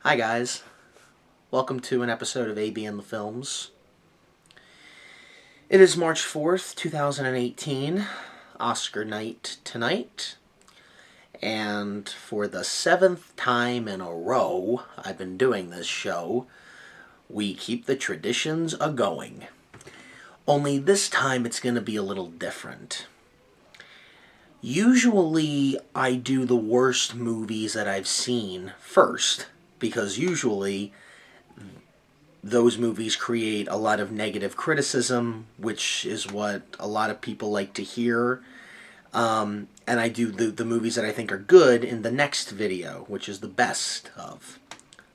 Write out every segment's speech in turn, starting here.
Hi guys, welcome to an episode of AB and the Films. It is March 4th, 2018, Oscar night tonight, and for the 7th time in a row I've been doing this show, we keep the traditions a-going. Only this time it's going to be a little different. Usually I do the worst movies that I've seen first, because usually those movies create a lot of negative criticism, which is what a lot of people like to hear. And I do the movies that I think are good in the next video, which is the best of.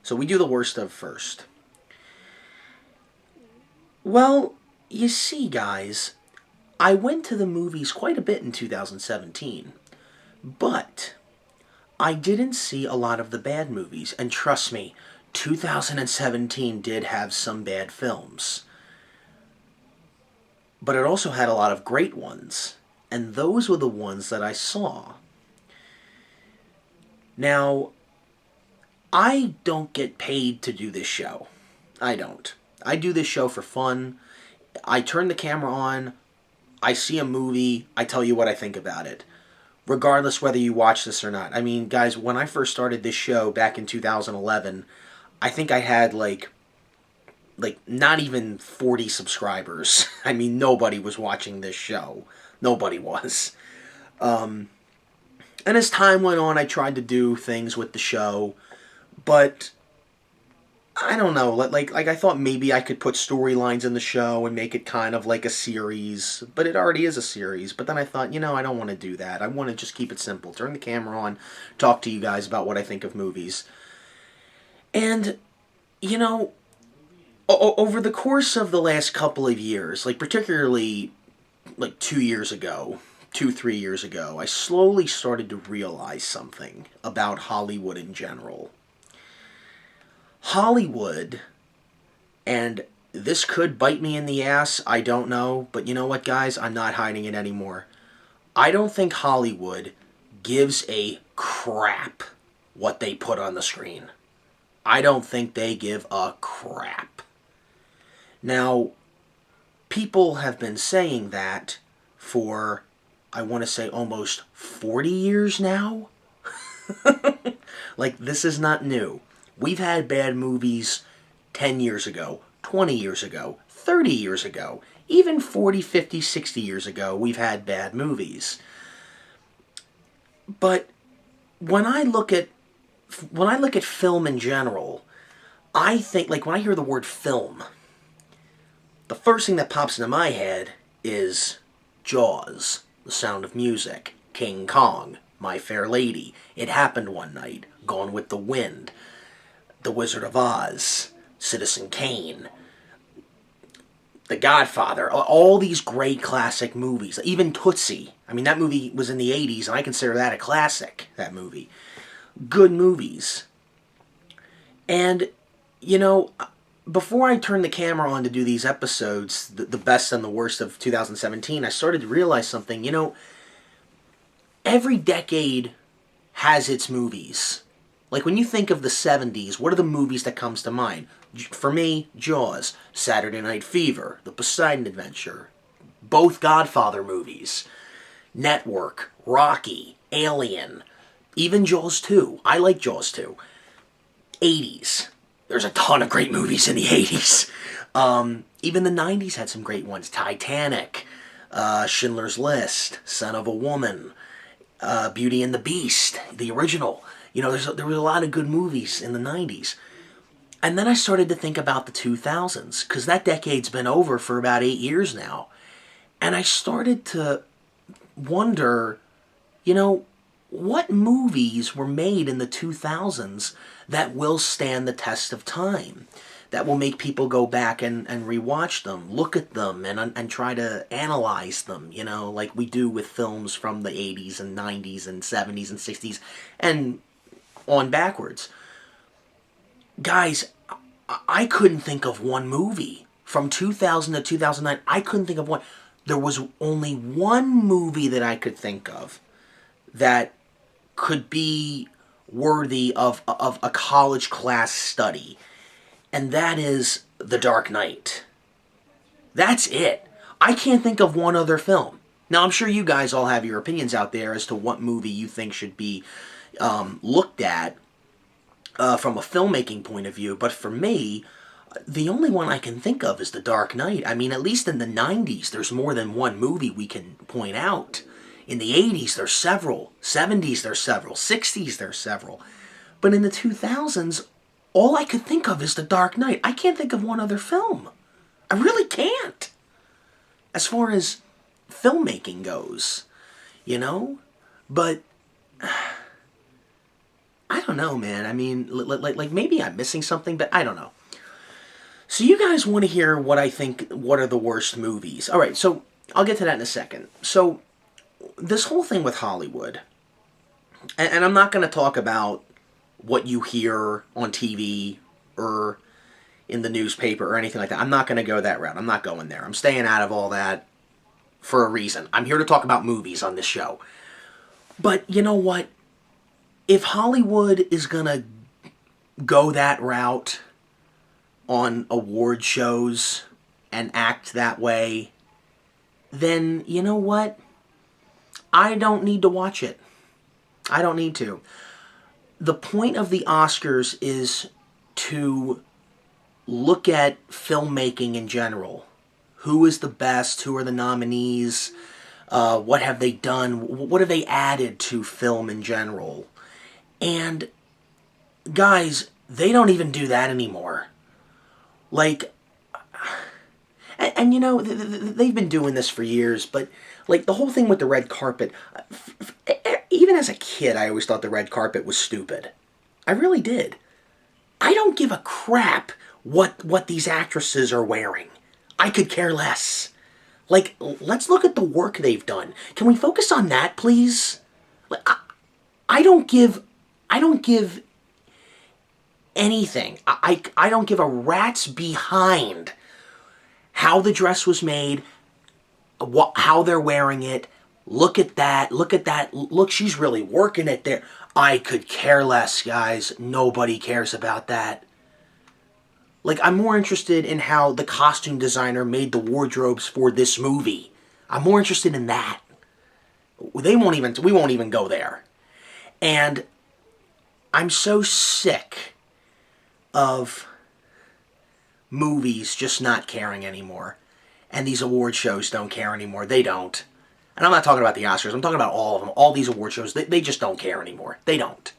So we do the worst of first. Well, you see, guys, I went to the movies quite a bit in 2017, but I didn't see a lot of the bad movies, and trust me, 2017 did have some bad films. But it also had a lot of great ones, and those were the ones that I saw. Now, I don't get paid to do this show. I don't. I do this show for fun. I turn the camera on, I see a movie, I tell you what I think about it, regardless whether you watch this or not. I mean, guys, when I first started this show back in 2011, I think I had like not even 40 subscribers. I mean, nobody was watching this show. Nobody was. And as time went on, I tried to do things with the show, but I don't know, like I thought maybe I could put storylines in the show and make it kind of like a series, but it already is a series. But then I thought, I don't want to do that. I want to just keep it simple. Turn the camera on, talk to you guys about what I think of movies. And, over the course of the last couple of years, like particularly like 3 years ago, I slowly started to realize something about Hollywood in general. Hollywood, and this could bite me in the ass, I don't know, but you know what, guys? I'm not hiding it anymore. I don't think Hollywood gives a crap what they put on the screen. I don't think they give a crap. Now, people have been saying that for, I want to say, almost 40 years now. Like, this is not new. We've had bad movies 10 years ago, 20 years ago, 30 years ago, even 40, 50, 60 years ago, we've had bad movies. But when I look at film in general, I think, like, when I hear the word film, the first thing that pops into my head is Jaws, The Sound of Music, King Kong, My Fair Lady, It Happened One Night, Gone with the Wind, The Wizard of Oz, Citizen Kane, The Godfather, all these great classic movies. Even Tootsie. I mean, that movie was in the 80s, and I consider that a classic, that movie. Good movies. And, before I turned the camera on to do these episodes, the best and the worst of 2017, I started to realize something. Every decade has its movies. Like, when you think of the 70s, what are the movies that comes to mind? For me, Jaws, Saturday Night Fever, The Poseidon Adventure, both Godfather movies, Network, Rocky, Alien, even Jaws 2. I like Jaws 2. 80s. There's a ton of great movies in the 80s. Even the 90s had some great ones. Titanic, Schindler's List, Son of a Woman, Beauty and the Beast, the original. There was a lot of good movies in the 90s. And then I started to think about the 2000s, because that decade's been over for about 8 years now. And I started to wonder, what movies were made in the 2000s that will stand the test of time? That will make people go back and rewatch them, look at them, and try to analyze them, like we do with films from the 80s and 90s and 70s and 60s, and on backwards. Guys, I couldn't think of one movie. From 2000 to 2009, I couldn't think of one. There was only one movie that I could think of that could be worthy of a college class study, and that is The Dark Knight. That's it. I can't think of one other film. Now, I'm sure you guys all have your opinions out there as to what movie you think should be looked at from a filmmaking point of view, but for me, the only one I can think of is The Dark Knight. I mean, at least in the 90s, there's more than one movie we can point out. In the 80s, there's several. 70s, there's several. 60s, there's several. But in the 2000s, all I could think of is The Dark Knight. I can't think of one other film. I really can't. As far as filmmaking goes, you know? But I don't know, man. I mean, like maybe I'm missing something, but I don't know. So you guys want to hear what I think, what are the worst movies? All right, so I'll get to that in a second. So this whole thing with Hollywood, and I'm not going to talk about what you hear on TV or in the newspaper or anything like that. I'm not going to go that route. I'm not going there. I'm staying out of all that for a reason. I'm here to talk about movies on this show. But you know what? If Hollywood is going to go that route on award shows and act that way, then you know what? I don't need to watch it. I don't need to. The point of the Oscars is to look at filmmaking in general. Who is the best? Who are the nominees? What have they done? What have they added to film in general? And guys, they don't even do that anymore. Like, and you know, they've been doing this for years, but like the whole thing with the red carpet, even as a kid, I always thought the red carpet was stupid. I really did. I don't give a crap what these actresses are wearing. I could care less. Like, let's look at the work they've done. Can we focus on that, please? I don't give anything. I don't give a rat's behind how the dress was made, how they're wearing it. Look at that. Look at that. Look, she's really working it there. I could care less, guys. Nobody cares about that. Like, I'm more interested in how the costume designer made the wardrobes for this movie. I'm more interested in that. We won't even go there. And I'm so sick of movies just not caring anymore. And these award shows don't care anymore. They don't. And I'm not talking about the Oscars. I'm talking about all of them. All these award shows, they just don't care anymore. They don't.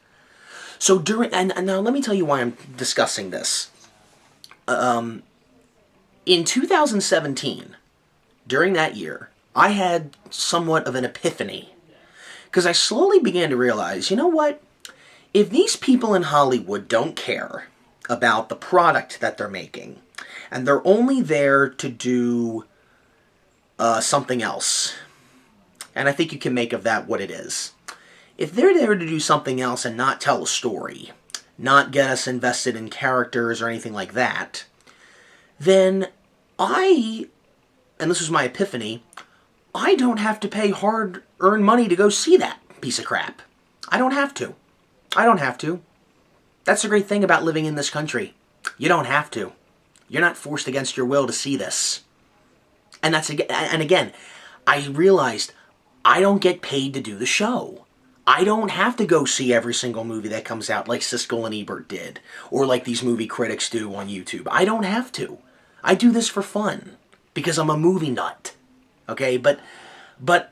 So and now let me tell you why I'm discussing this. In 2017, during that year, I had somewhat of an epiphany. Because I slowly began to realize, you know what? If these people in Hollywood don't care about the product that they're making, and they're only there to do something else, and I think you can make of that what it is. If they're there to do something else and not tell a story, not get us invested in characters or anything like that, then and this was my epiphany, I don't have to pay hard-earned money to go see that piece of crap. I don't have to. I don't have to. That's the great thing about living in this country. You don't have to. You're not forced against your will to see this. And again, I realized I don't get paid to do the show. I don't have to go see every single movie that comes out like Siskel and Ebert did, or like these movie critics do on YouTube. I don't have to. I do this for fun because I'm a movie nut. Okay, but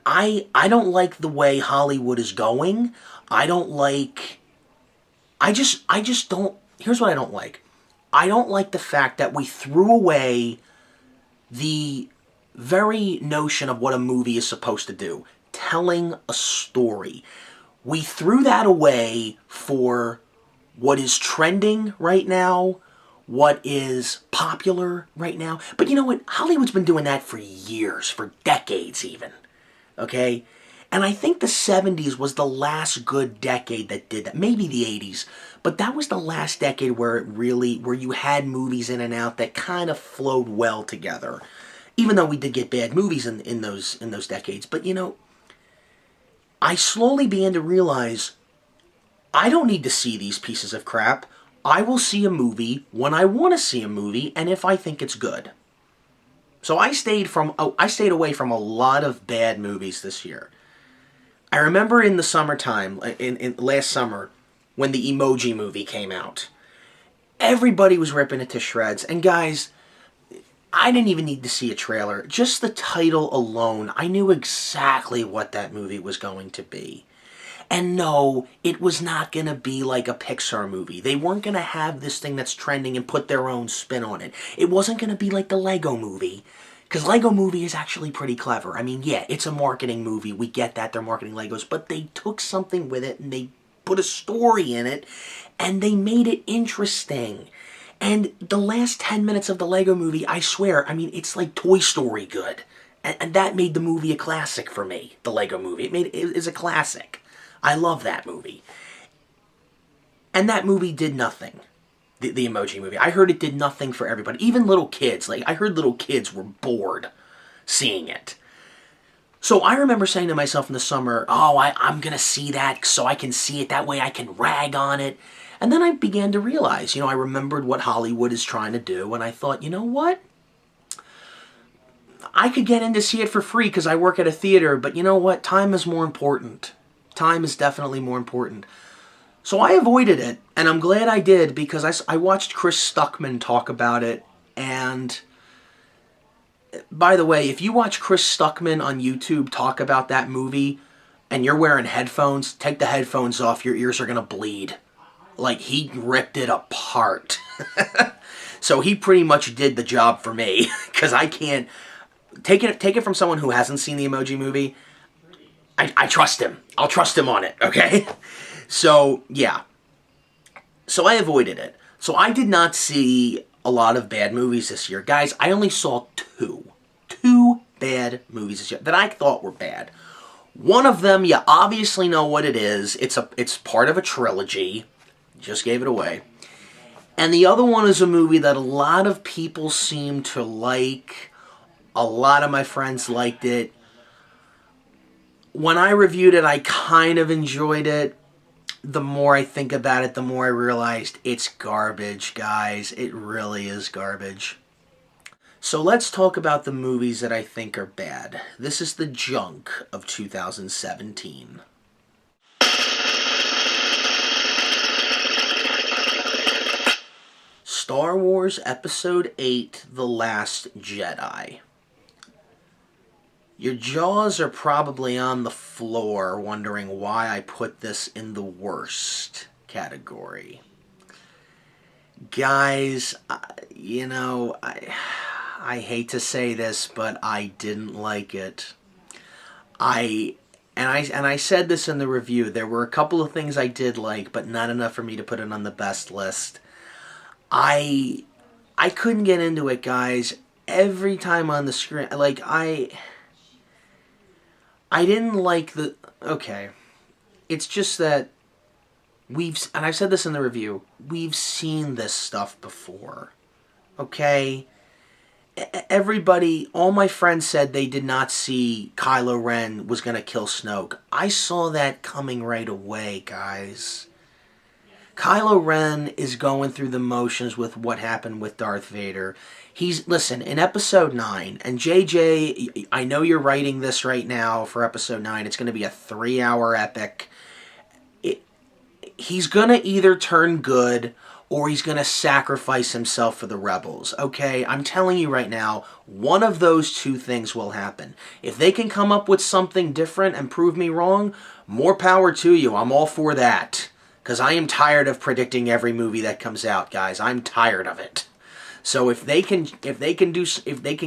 I don't like the way Hollywood is going. I just don't. Here's what I don't like. I don't like the fact that we threw away the very notion of what a movie is supposed to do. Telling a story. We threw that away for what is trending right now, what is popular right now. But you know what? Hollywood's been doing that for years, for decades even. Okay? And I think the 70s was the last good decade that did that. Maybe the 80s. But that was the last decade where you had movies in and out that kind of flowed well together. Even though we did get bad movies in those decades. But you know, I slowly began to realize I don't need to see these pieces of crap. I will see a movie when I want to see a movie and if I think it's good. So I stayed away from a lot of bad movies this year. I remember in the summertime, in last summer, when the Emoji Movie came out, everybody was ripping it to shreds. And guys, I didn't even need to see a trailer. Just the title alone, I knew exactly what that movie was going to be. And no, it was not going to be like a Pixar movie. They weren't going to have this thing that's trending and put their own spin on it. It wasn't going to be like the Lego Movie. Because Lego Movie is actually pretty clever. I mean, yeah, it's a marketing movie. We get that they're marketing Legos. But they took something with it and they put a story in it. And they made it interesting. And the last 10 minutes of the Lego Movie, I swear, I mean, it's like Toy Story good. And that made the movie a classic for me, the Lego Movie. It is a classic. I love that movie. And that movie did nothing. The Emoji Movie. I heard it did nothing for everybody. Even little kids. Like, I heard little kids were bored seeing it. So I remember saying to myself in the summer, oh, I'm going to see that so I can see it. That way I can rag on it. And then I began to realize, I remembered what Hollywood is trying to do. And I thought, you know what? I could get in to see it for free because I work at a theater. But you know what? Time is more important. Time is definitely more important. So I avoided it, and I'm glad I did because I watched Chris Stuckman talk about it, and by the way, if you watch Chris Stuckman on YouTube talk about that movie, and you're wearing headphones, take the headphones off, your ears are going to bleed. Like, he ripped it apart. So he pretty much did the job for me, because I can't, take it from someone who hasn't seen the Emoji Movie, I trust him. I'll trust him on it, okay? So, yeah. So I avoided it. So I did not see a lot of bad movies this year. Guys, I only saw two. Two bad movies this year that I thought were bad. One of them, you obviously know what it is. It's part of a trilogy. Just gave it away. And the other one is a movie that a lot of people seem to like. A lot of my friends liked it. When I reviewed it, I kind of enjoyed it. The more I think about it, the more I realized it's garbage, guys. It really is garbage. So let's talk about the movies that I think are bad. This is the junk of 2017. Star Wars Episode 8, The Last Jedi. Your jaws are probably on the floor wondering why I put this in the worst category. Guys, I hate to say this, but I didn't like it. I said this in the review. There were a couple of things I did like, but not enough for me to put it on the best list. I couldn't get into it, guys. Every time on the screen, I didn't like the... Okay. It's just that and I've said this in the review, we've seen this stuff before. Okay? Everybody, all my friends said they did not see Kylo Ren was going to kill Snoke. I saw that coming right away, guys. Kylo Ren is going through the motions with what happened with Darth Vader. Listen, in Episode 9, and JJ, I know you're writing this right now for Episode 9. It's going to be a 3-hour epic. He's going to either turn good or he's going to sacrifice himself for the rebels, okay? I'm telling you right now, one of those two things will happen. If they can come up with something different and prove me wrong, more power to you. I'm all for that. Because I am tired of predicting every movie that comes out, guys. I'm tired of it. So if they can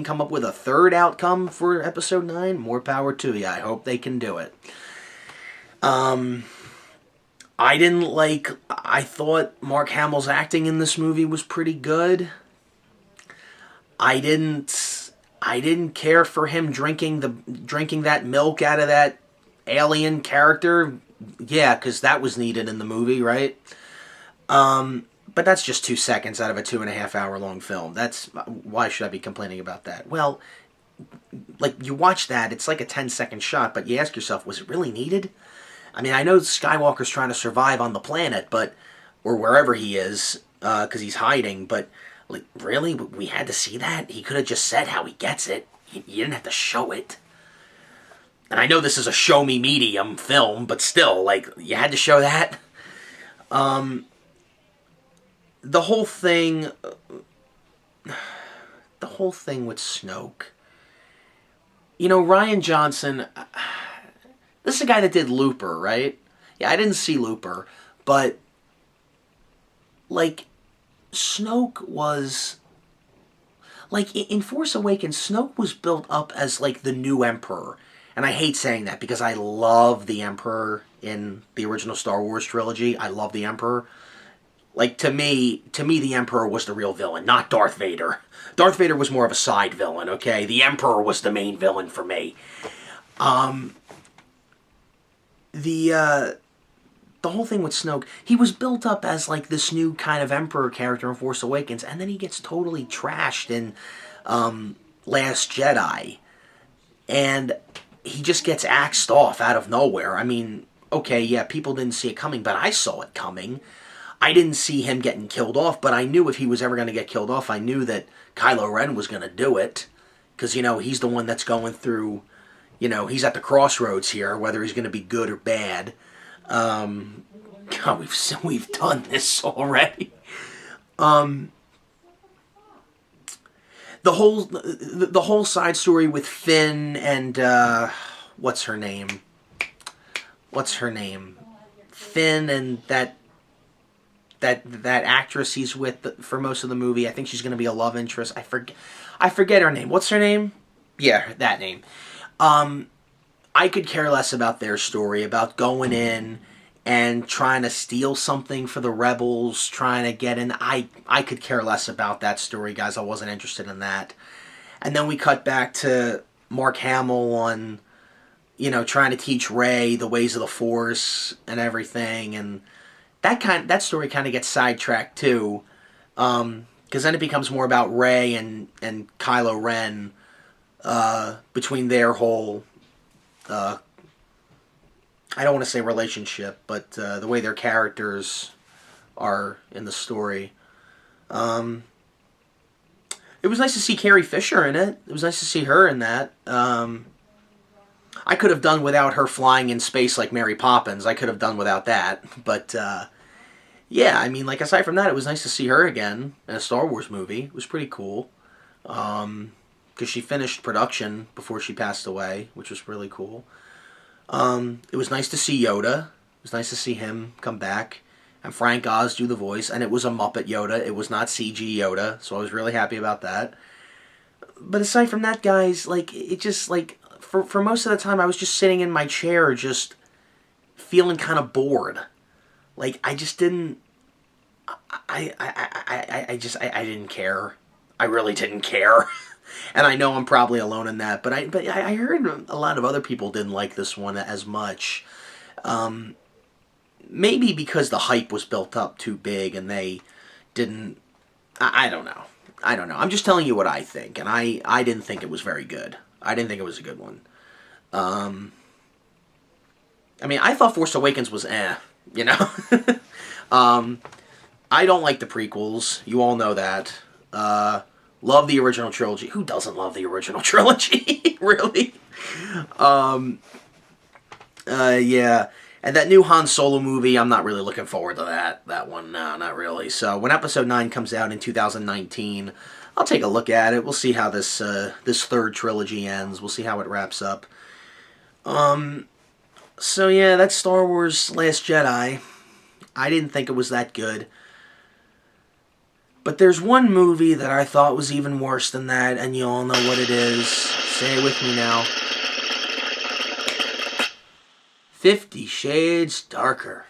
come up with a third outcome for Episode 9, more power to you. I hope they can do it. I thought Mark Hamill's acting in this movie was pretty good. I didn't care for him drinking that milk out of that alien character. Yeah, because that was needed in the movie, right? But that's just 2 seconds out of a 2.5 hour long film. Why should I be complaining about that? Well, like, you watch that, it's like a 10-second shot, but you ask yourself, was it really needed? I mean, I know Skywalker's trying to survive on the planet, but or wherever he is, because he's hiding. But like, really, we had to see that? He could have just said how he gets it. You didn't have to show it. And I know this is a show me medium film, but still, like, you had to show that. The whole thing, with Snoke. You know, Rian Johnson. This is a guy that did Looper, right? Yeah, I didn't see Looper, but like, Snoke was like in Force Awakens. Snoke was built up as like the new Emperor. And I hate saying that because I love the Emperor in the original Star Wars trilogy. I love the Emperor. Like, to me, the Emperor was the real villain, not Darth Vader. Darth Vader was more of a side villain, okay? The Emperor was the main villain for me. The whole thing with Snoke, he was built up as, like, this new kind of Emperor character in Force Awakens, and then he gets totally trashed in Last Jedi. And he just gets axed off out of nowhere. I mean, okay, yeah, people didn't see it coming, but I saw it coming. I didn't see him getting killed off, but I knew if he was ever going to get killed off, I knew that Kylo Ren was going to do it. Because, you know, he's the one that's going through, you know, he's at the crossroads here, whether he's going to be good or bad. God, we've done this already. The whole side story with Finn and what's her name? Finn and that actress he's with for most of the movie. I think she's going to be a love interest. I forget her name. What's her name? Yeah, that name. I could care less about their story, about going in and trying to steal something for the rebels, trying to get in. I could care less about that story, guys. I wasn't interested in that. And then we cut back to Mark Hamill on, you know, trying to teach Rey the ways of the Force and everything, and that story kind of gets sidetracked too, because then it becomes more about Rey and Kylo Ren, between their whole, I don't want to say relationship, but the way their characters are in the story. It was nice to see Carrie Fisher in it. It was nice to see her in that. I could have done without her flying in space like Mary Poppins. I could have done without that. But, yeah, I mean, like, aside from that, it was nice to see her again in a Star Wars movie. It was pretty cool. Because she finished production before she passed away, which was really cool. It was nice to see Yoda. It was nice to see him come back. And Frank Oz do the voice. And it was a Muppet Yoda. It was not CG Yoda. So I was really happy about that. But aside from that, guys, like, it just, like, for most of the time, I was just sitting in my chair just feeling kind of bored. Like, I just didn't... I didn't care. I really didn't care. And I know I'm probably alone in that, but I heard a lot of other people didn't like this one as much. Maybe because the hype was built up too big and they didn't... I don't know. I'm just telling you what I think, and I didn't think it was very good. I didn't think it was a good one. I mean, I thought Force Awakens was you know? I don't like the prequels. You all know that. Love the original trilogy. Who doesn't love the original trilogy? Really? Yeah. And that new Han Solo movie, I'm not really looking forward to that one. No, not really. So when Episode 9 comes out in 2019, I'll take a look at it. We'll see how this third trilogy ends. We'll see how it wraps up. So yeah, that's Star Wars Last Jedi. I didn't think it was that good. But there's one movie that I thought was even worse than that, and you all know what it is. Say it with me now. 50 Shades Darker.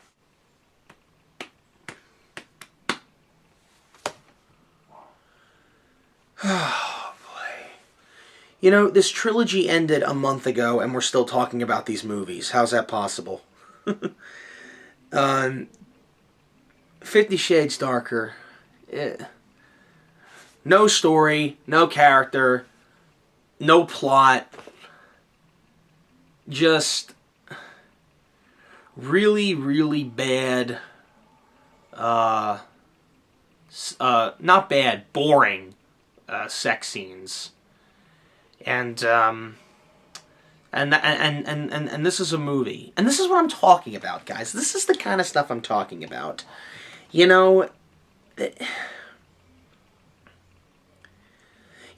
Oh, boy. You know, this trilogy ended a month ago, and we're still talking about these movies. How's that possible? 50 Shades Darker. No story, no character, no plot. Just really, really bad, not bad, boring sex scenes. And and this is a movie. And this is what I'm talking about, guys. This is the kind of stuff I'm talking about. You know,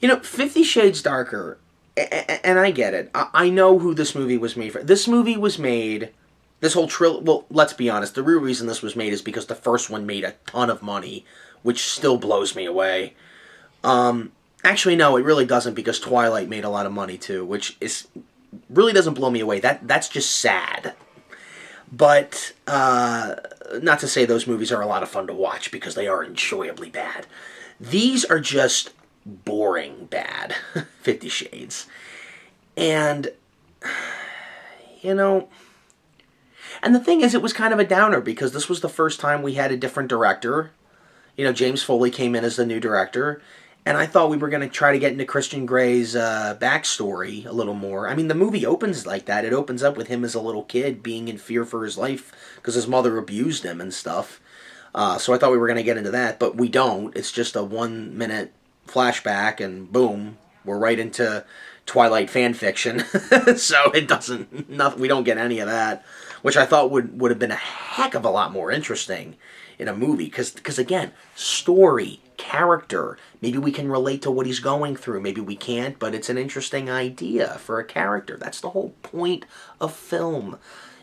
50 Shades Darker, and I get it. I know who this movie was made for. This movie was made, this whole trilogy, well, let's be honest, the real reason this was made is because the first one made a ton of money, which still blows me away. Actually, no, it really doesn't, because Twilight made a lot of money too, which really doesn't blow me away. That's just sad. But, not to say those movies are a lot of fun to watch, because they are enjoyably bad. These are just boring bad. 50 Shades. And, and the thing is, it was kind of a downer, because this was the first time we had a different director. James Foley came in as the new director, and I thought we were going to try to get into Christian Grey's backstory a little more. I mean, the movie opens like that. It opens up with him as a little kid being in fear for his life because his mother abused him and stuff. So I thought we were going to get into that, but we don't. It's just a 1-minute flashback, and boom, we're right into Twilight fan fiction. So it doesn't, we don't get any of that, which I thought would have been a heck of a lot more interesting in a movie, because again, story, character, maybe we can relate to what he's going through, maybe we can't, but it's an interesting idea for a character. That's the whole point of film.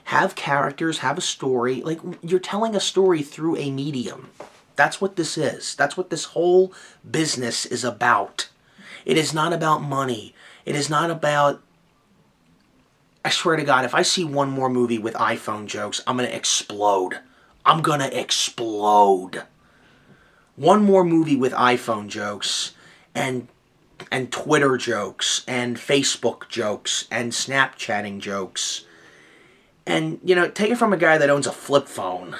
Have characters, have a story, like you're telling a story through a medium. That's what this is. That's what this whole business is about. It is not about money. It is not about, I swear to God, if I see one more movie with iPhone jokes, I'm going to explode. I'm going to explode. One more movie with iPhone jokes and Twitter jokes and Facebook jokes and Snapchatting jokes. And, take it from a guy that owns a flip phone.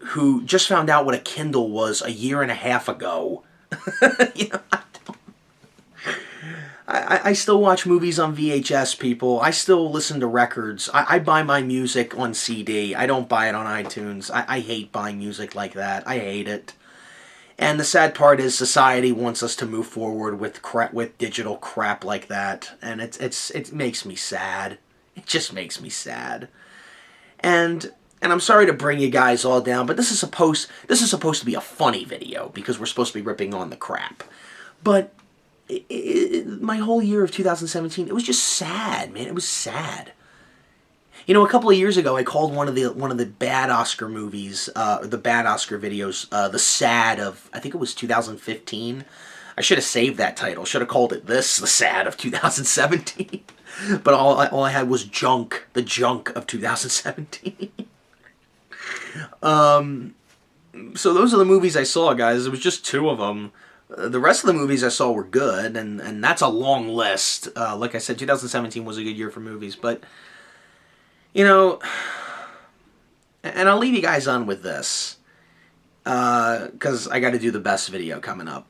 Who just found out what a Kindle was a year and a half ago. I still watch movies on VHS, people. I still listen to records. I buy my music on CD. I don't buy it on iTunes. I hate buying music like that. I hate it. And the sad part is society wants us to move forward with digital crap like that. And it makes me sad. It just makes me sad. And I'm sorry to bring you guys all down, but this is supposed to be a funny video, because we're supposed to be ripping on the crap. But my whole year of 2017, it was just sad, man. It was sad. A couple of years ago, I called one of the bad Oscar movies, the bad Oscar videos, the sad of, I think it was 2015. I should have saved that title. Should have called it this, the sad of 2017. But all I had was junk, the junk of 2017. So those are the movies I saw, guys. It was just 2 of them. The rest of the movies I saw were good, and that's a long list. Like I said, 2017 was a good year for movies, but, and I'll leave you guys on with this, because I got to do the best video coming up.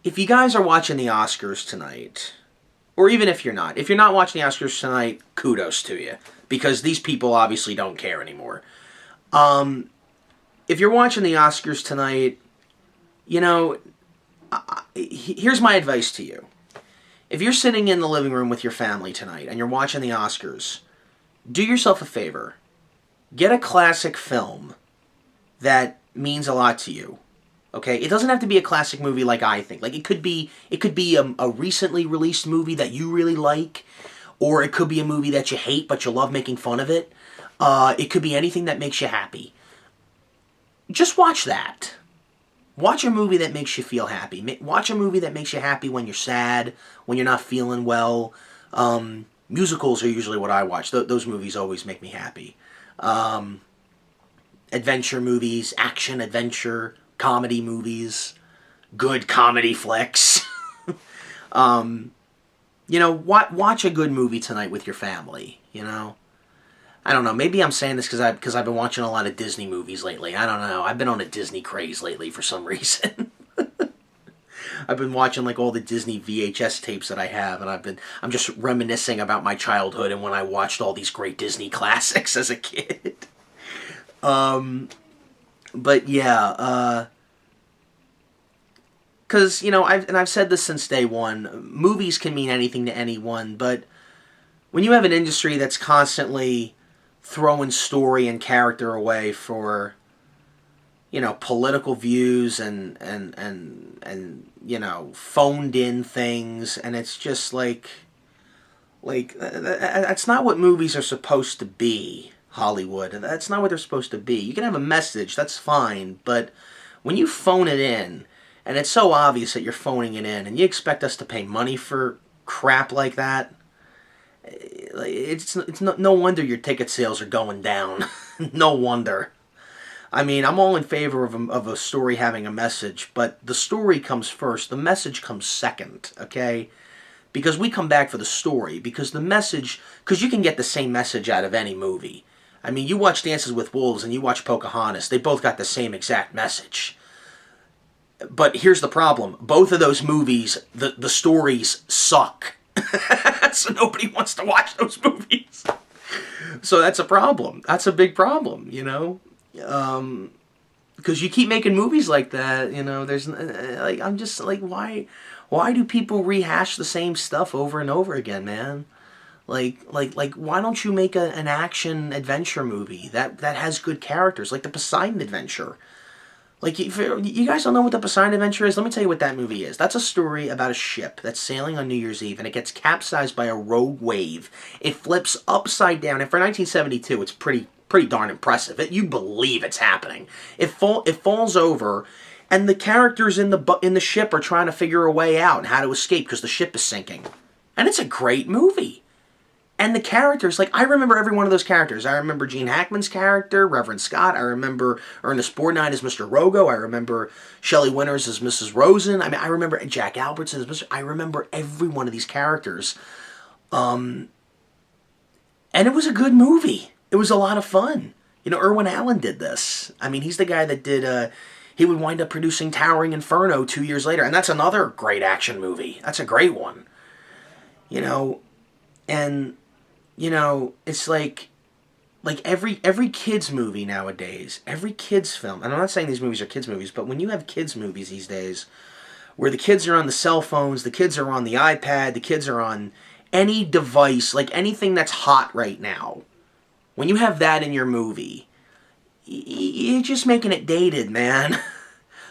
If you guys are watching the Oscars tonight, or even if you're not watching the Oscars tonight, kudos to you, because these people obviously don't care anymore. If you're watching the Oscars tonight, here's my advice to you. If you're sitting in the living room with your family tonight and you're watching the Oscars, do yourself a favor. Get a classic film that means a lot to you. Okay? It doesn't have to be a classic movie like I think. Like, it could be a recently released movie that you really like, or it could be a movie that you hate but you love making fun of it. It could be anything that makes you happy. Just watch that. Watch a movie that makes you feel happy. Watch a movie that makes you happy when you're sad, when you're not feeling well. Musicals are usually what I watch. Those movies always make me happy. Adventure movies, action, adventure, comedy movies, good comedy flicks. Watch a good movie tonight with your family, I don't know. Maybe I'm saying this because I've been watching a lot of Disney movies lately. I don't know. I've been on a Disney craze lately for some reason. I've been watching like all the Disney VHS tapes that I have, and I'm just reminiscing about my childhood and when I watched all these great Disney classics as a kid. But yeah, because I've said this since day one. Movies can mean anything to anyone, but when you have an industry that's constantly throwing story and character away for political views and phoned in things, and it's just like that's not what movies are supposed to be. Hollywood, that's not what they're supposed to be. You can have a message, that's fine, but when you phone it in, and it's so obvious that you're phoning it in, and you expect us to pay money for crap like that, it's no wonder your ticket sales are going down. No wonder. I mean, I'm all in favor of a story having a message, but the story comes first, the message comes second, okay? Because we come back for the story, because you can get the same message out of any movie. I mean, you watch Dances with Wolves and you watch Pocahontas, they both got the same exact message. But here's the problem. Both of those movies, the stories suck. So nobody wants to watch those movies. So that's a problem. That's a big problem, because you keep making movies like that, there's I'm just like, why do people rehash the same stuff over and over again, man? Like why don't you make an action adventure movie that has good characters, like the Poseidon Adventure? Like, if you guys don't know what the Poseidon Adventure is, let me tell you what that movie is. That's a story about a ship that's sailing on New Year's Eve, and it gets capsized by a rogue wave. It flips upside down, and for 1972, it's pretty darn impressive. You believe it's happening. It falls over, and the characters in the ship are trying to figure a way out and how to escape because the ship is sinking. And it's a great movie. And the characters, I remember every one of those characters. I remember Gene Hackman's character, Reverend Scott. I remember Ernest Borgnine as Mr. Rogo. I remember Shelley Winters as Mrs. Rosen. I mean, I remember Jack Albertson as Mr. I remember every one of these characters. And it was a good movie. It was a lot of fun. Irwin Allen did this. I mean, he's the guy that did, he would wind up producing Towering Inferno 2 years later. And that's another great action movie. That's a great one. And it's like every kids movie nowadays, every kids film, and I'm not saying these movies are kids movies, but when you have kids movies these days, where the kids are on the cell phones, the kids are on the iPad, the kids are on any device, like anything that's hot right now, when you have that in your movie, you're just making it dated, man.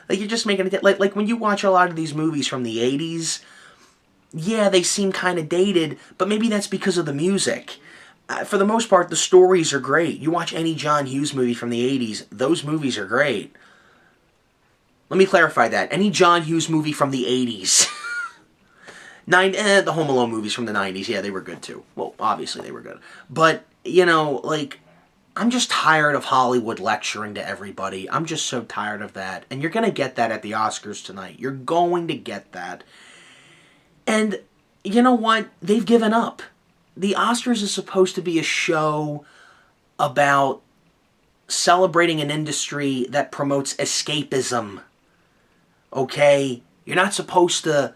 You're just making it, like when you watch a lot of these movies from the 80s, yeah, they seem kind of dated, but maybe that's because of the music. For the most part, the stories are great. You watch any John Hughes movie from the 80s, those movies are great. Let me clarify that. Any John Hughes movie from the 80s. The Home Alone movies from the 90s, yeah, they were good too. Well, obviously they were good. But, I'm just tired of Hollywood lecturing to everybody. I'm just so tired of that. And you're going to get that at the Oscars tonight. You're going to get that. And you know what? They've given up. The Oscars is supposed to be a show about celebrating an industry that promotes escapism. Okay? You're not supposed to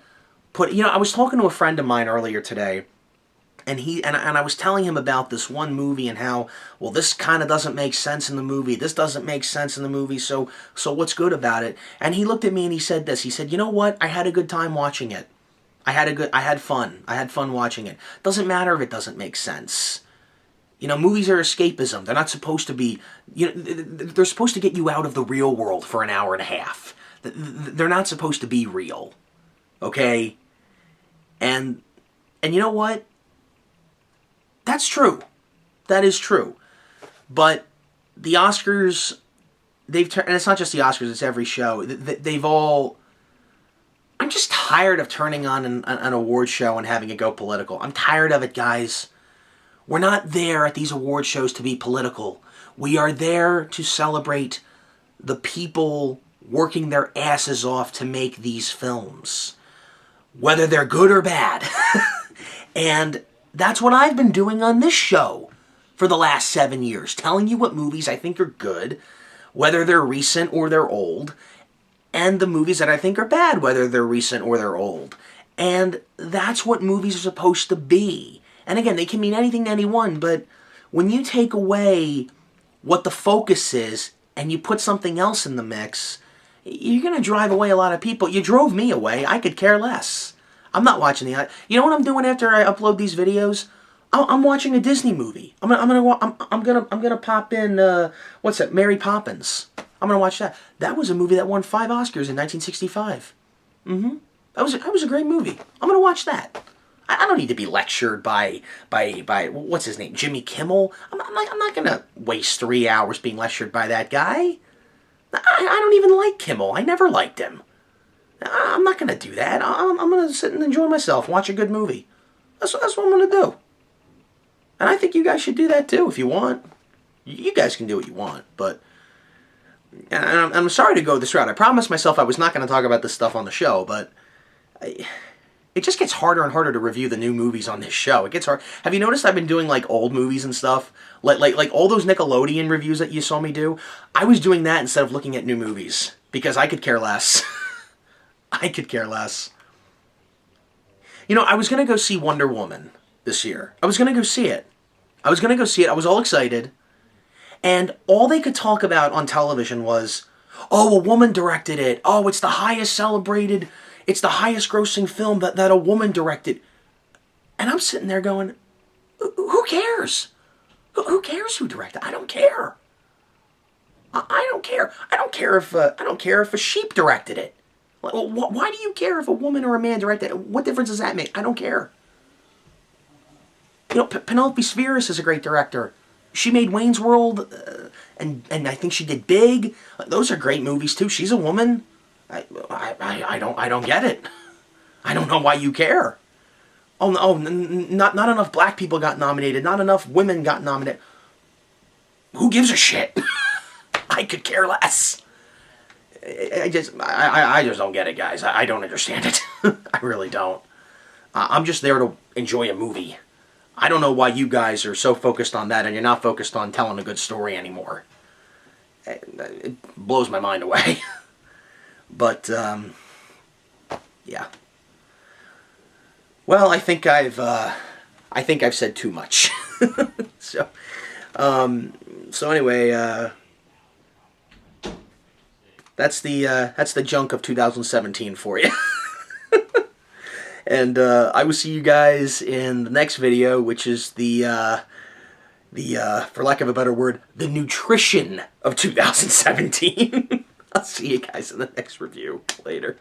put... I was talking to a friend of mine earlier today, and I was telling him about this one movie and how, well, this kind of doesn't make sense in the movie. This doesn't make sense in the movie, so what's good about it? And he looked at me and he said this. He said, you know what? I had a good time watching it. I had fun. I had fun watching it. Doesn't matter if it doesn't make sense. Movies are escapism. They're not supposed to be, they're supposed to get you out of the real world for an hour and a half. They're not supposed to be real. Okay? And you know what? That's true. That is true. But the Oscars, and it's not just the Oscars, it's every show. They've all... I'm just tired of turning on an award show and having it go political. I'm tired of it, guys. We're not there at these award shows to be political. We are there to celebrate the people working their asses off to make these films, whether they're good or bad. And that's what I've been doing on this show for the last 7 years, telling you what movies I think are good, whether they're recent or they're old. and the movies that I think are bad, whether they're recent or they're old. And that's what movies are supposed to be. And again, they can mean anything to anyone, but when you take away what the focus is and you put something else in the mix, you're going to drive away a lot of people. You drove me away. I could care less. I'm not watching the... You know what I'm doing after I upload these videos? I'm watching a Disney movie. I'm gonna pop in what's that? Mary Poppins. I'm gonna watch that. That was a movie that won 5 Oscars in 1965. That was a great movie. I'm gonna watch that. I don't need to be lectured by what's his name, Jimmy Kimmel. I'm not gonna waste 3 hours being lectured by that guy. I don't even like Kimmel. I never liked him. I'm not gonna do that. I'm gonna sit and enjoy myself, watch a good movie. That's what I'm gonna do. And I think you guys should do that too if you want. You guys can do what you want, but... And I'm sorry to go this route. I promised myself I was not going to talk about this stuff on the show, but... It just gets harder and harder to review the new movies on this show. It gets hard. Have you noticed I've been doing like old movies and stuff? Like all those Nickelodeon reviews that you saw me do? I was doing that instead of looking at new movies. Because I could care less. I could care less. You know, I was going to go see Wonder Woman this year. I was going to go see it. I was all excited. And all they could talk about on television was, oh, a woman directed it. Oh, it's the highest grossing film that a woman directed. And I'm sitting there going, who cares? Who cares who directed? I don't care. I don't care. I don't care if a sheep directed it. Why do you care if a woman or a man directed it? What difference does that make? I don't care. You know, Penelope Spheris is a great director. She made Wayne's World, and I think she did Big. Those are great movies too. She's a woman. I don't get it. I don't know why you care. Not enough black people got nominated. Not enough women got nominated. Who gives a shit? I could care less. I just don't get it, guys. I don't understand it. I really don't. I'm just there to enjoy a movie. I don't know why you guys are so focused on that and you're not focused on telling a good story anymore. It blows my mind away. But, yeah. Well, I think I've said too much. So anyway, that's the junk of 2017 for you. And I will see you guys in the next video, which is the for lack of a better word, the nutrition of 2017. I'll see you guys in the next review. Later.